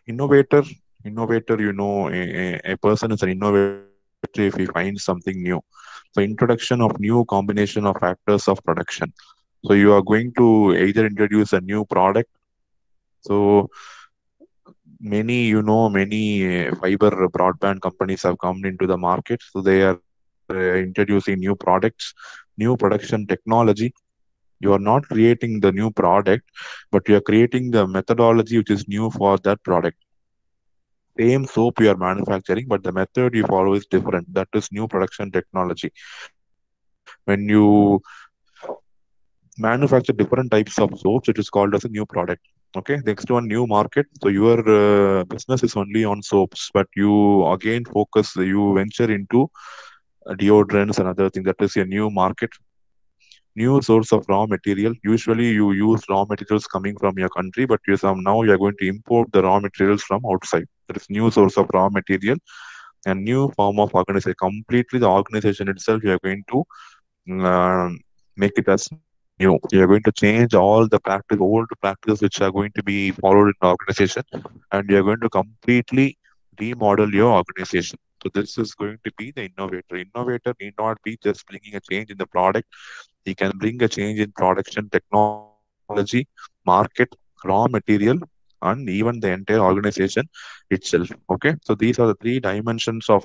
Innovator, a person is an innovator if he finds something new. So introduction of new combination of factors of production. So you are going to either introduce a new product. So many fiber broadband companies have come into the market. So they are introducing new products, new production technology. You are not creating the new product, but you are creating the methodology which is new for that product. Same soap you are manufacturing, but the method you follow is different. That is new production technology. When you manufacture different types of soaps, it is called as a new product. Okay, next one, new market. So your business is only on soaps, but you again focus, you venture into deodorants and other things. That is a new market, new source of raw material. Usually you use raw materials coming from your country, but now you are going to import the raw materials from outside. That is new source of raw material and new form of organization. Completely the organization itself, you are going to make it as new. You are going to change all the practice, old practices which are going to be followed in the organization, and you are going to completely remodel your organization. So this is going to be the innovator. Innovator need not be just bringing a change in the product. He can bring a change in production technology, market, raw material, and even the entire organization itself. Okay, so these are the three dimensions of